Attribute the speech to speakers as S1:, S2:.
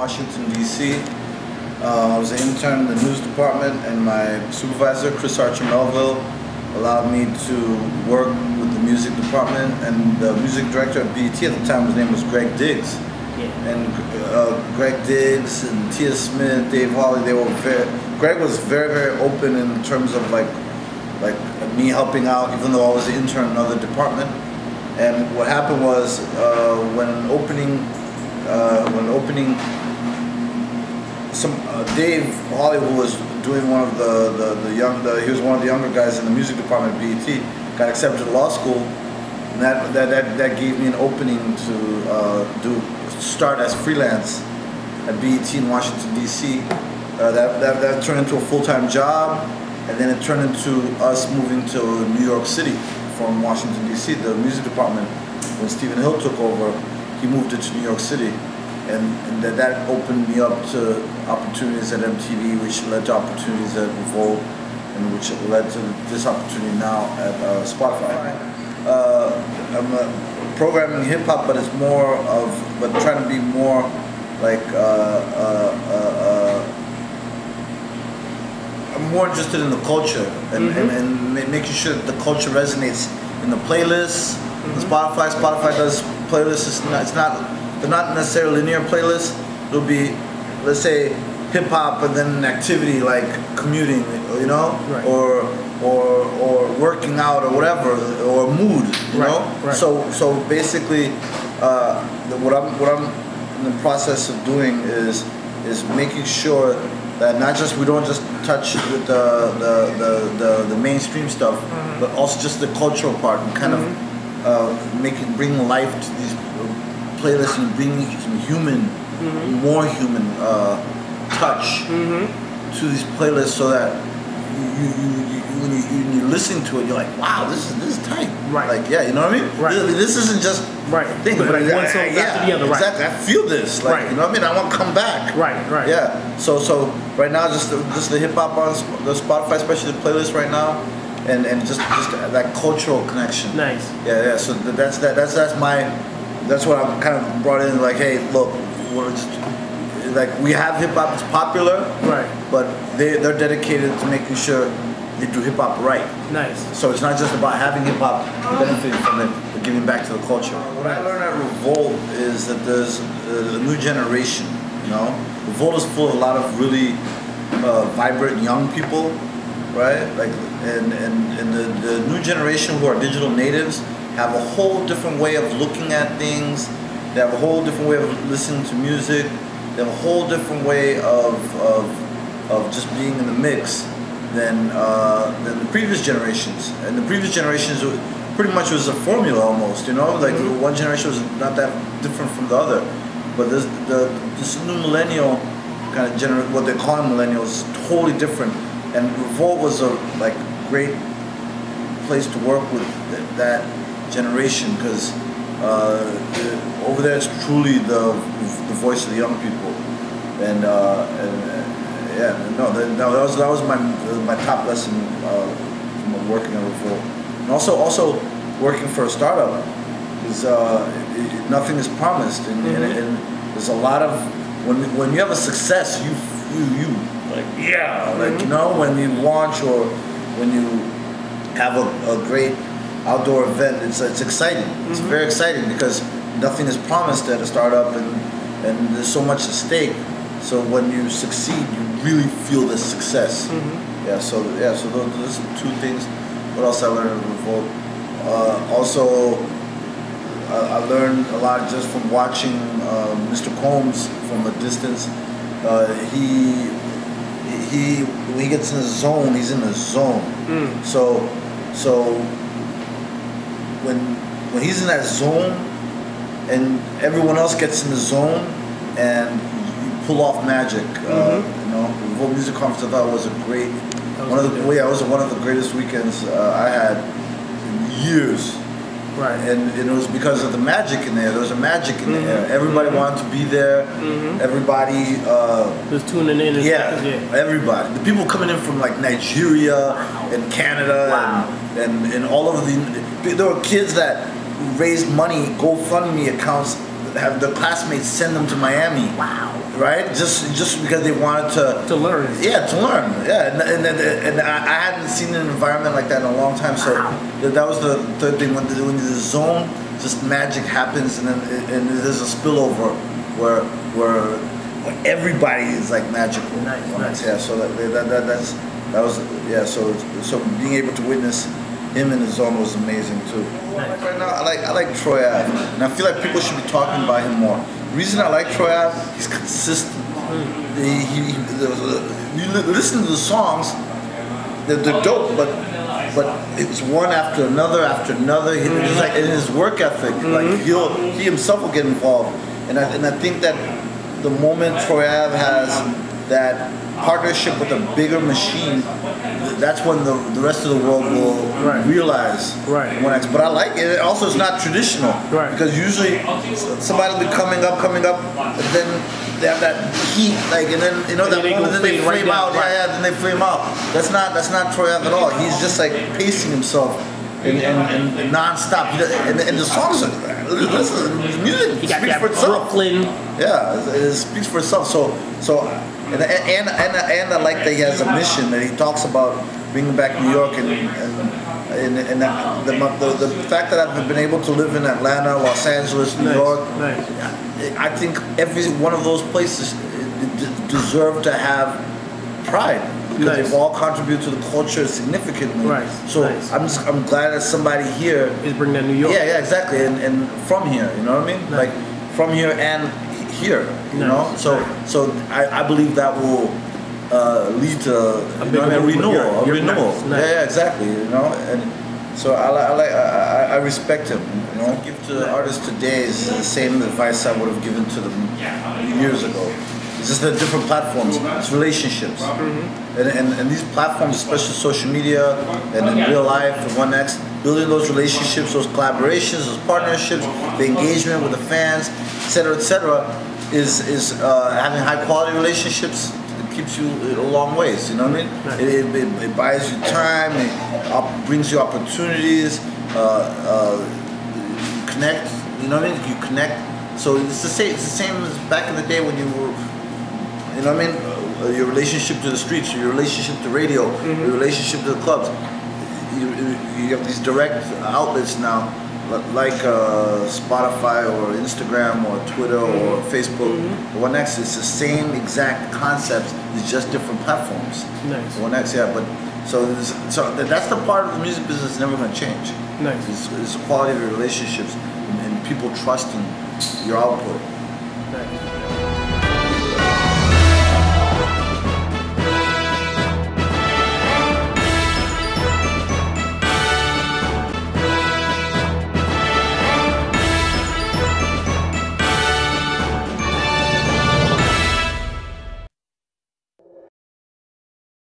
S1: Washington, D.C. I was an intern in the news department, and my supervisor, Chris Archer Melville, allowed me to work with the music department, and the music director at BET at the time, his name was Greg Diggs. Yeah. And Greg Diggs and Tia Smith, Dave Hawley, Greg was very, very open in terms of like me helping out, even though I was an intern in another department. And what happened was when opening, Dave Hawley, who was doing one of he was one of the younger guys in the music department at BET, got accepted to law school, and that gave me an opening to start as freelance at BET in Washington, D.C. That turned into a full-time job, and then it turned into us moving to New York City from Washington, D.C. The music department, when Stephen Hill took over, he moved it to New York City. And that opened me up to opportunities at MTV, which led to opportunities at Revolt, and which led to this opportunity now at Spotify. I'm programming hip hop, but it's more of, trying to be more like, I'm more interested in the culture and making sure that the culture resonates in the playlists. Spotify does playlists. They're not necessarily linear playlists. It'll be, let's say, hip hop and then an activity like commuting, you know,
S2: right.
S1: or working out or whatever, or mood, you know.
S2: Right.
S1: So basically, what I'm in the process of doing is making sure that we don't just touch the mainstream stuff, but also just the cultural part, and kind of bring life to these playlists and bring some more human touch to these playlists, so that when you're listening to it, you're like, wow, this is tight.
S2: Right.
S1: Like, yeah, you know what I mean?
S2: Right.
S1: This isn't just thing, but
S2: one song after the other. Right.
S1: Exactly. I feel this. Like, you know what I mean? I want to come back.
S2: Right.
S1: Yeah. So right now, just the hip hop on the Spotify, especially the playlist right now, and just that cultural connection.
S2: Nice.
S1: Yeah. So that's what I'm kind of brought in. Like, hey, look, we have hip hop. It's popular.
S2: Right.
S1: But they're dedicated to making sure they do hip hop right.
S2: Nice.
S1: So it's not just about having hip hop, benefiting from it, but giving back to the culture. What I learned at Revolt is that there's a new generation. You know, Revolt is full of a lot of really vibrant young people, right? Like, and the new generation who are digital natives have a whole different way of looking at things. They have a whole different way of listening to music. They have a whole different way of just being in the mix than the previous generations. And the previous generations pretty much was a formula almost, you know? Like, one generation was not that different from the other. But this new millennial kind of what they're calling millennials, is totally different. And Revolt was a great place to work with that generation, because over there it's truly the voice of the young people. And that was my top lesson from working at Revolt. And also working for a startup is nothing is promised, and there's a lot of when you have a success, you you know, when you launch or when you have a great outdoor event, it's exciting. It's very exciting, because nothing is promised at a startup, and there's so much at stake. So when you succeed, you really feel the success. So those are two things. What else I learned at Revolt? Also, I learned a lot just from watching Mr. Combs from a distance. When he gets in his zone, he's in his zone. So when he's in that zone, and everyone else gets in the zone, and you pull off magic. You know, the Revolt Music Conference, I thought was a great. It was one of the greatest weekends I had in years.
S2: Right.
S1: And it was because of the magic in there. There was a magic in there. Everybody wanted to be there. Everybody
S2: was tuning in.
S1: Everybody. The people coming in from like Nigeria and Canada and all of there were kids that raised money, GoFundMe accounts, have their classmates send them to Miami. right? Just because they wanted
S2: to learn.
S1: Yeah, to learn. Yeah, and I hadn't seen an environment like that in a long time. So that was the third thing. When the zone, just magic happens, and then and there's a spillover where everybody is like magical.
S2: Nice.
S1: Yeah. So that was yeah. So being able to witness him in the zone was amazing too.
S2: Nice.
S1: Right now, I like Troy Ave, and I feel like people should be talking about him more. The reason I like Troy Ave, he's consistent. You listen to the songs, they're dope, but it's one after another. He's like in his work ethic, like he himself will get involved, and I think that the moment Troy Ave has that partnership with a bigger machine, that's when the rest of the world will realize.
S2: Right.
S1: But I like it. Also, it's not traditional.
S2: Right.
S1: Because usually somebody will be coming up, and then they have that heat, like, and then that moment, then they flame out. Yeah, then they flame out. That's not Troy Ave at all. He's just like pacing himself and non-stop. And the songs are, listen, the music speaks for itself.
S2: Brooklyn.
S1: Yeah, it speaks for itself. And I like that he has a mission, that he talks about bringing back New York and the fact that I've been able to live in Atlanta, Los Angeles, New York. I think every one of those places deserve to have pride, because they've all contributed to the culture significantly.
S2: Right.
S1: So I'm glad that somebody here
S2: is bringing that New York.
S1: Yeah, exactly, and from here, you know what I mean? Like from here and here, you know. So I believe that will lead to a renewal. Yeah, exactly. You know, and so I respect him. You know, give to artists today is the same advice I would have given to them years ago. It's just the different platforms. It's relationships, and these platforms, especially social media and in real life, and 1X, building those relationships, those collaborations, those partnerships, the engagement with the fans, etc., is having high quality relationships. It keeps you a long ways. You know what I mean? It buys you time. It brings you opportunities. You connect. You know what I mean? You connect. So it's the same as back in the day when you were. You know what I mean? Your relationship to the streets, your relationship to radio, your relationship to the clubs. You have these direct outlets now, like Spotify or Instagram or Twitter or Facebook. 1X, it's the same exact concepts, it's just different platforms.
S2: Nice.
S1: 1X, yeah, but so that's the part of the music business that's never going to change.
S2: Nice.
S1: It's the quality of your relationships and people trusting your output.
S2: Nice.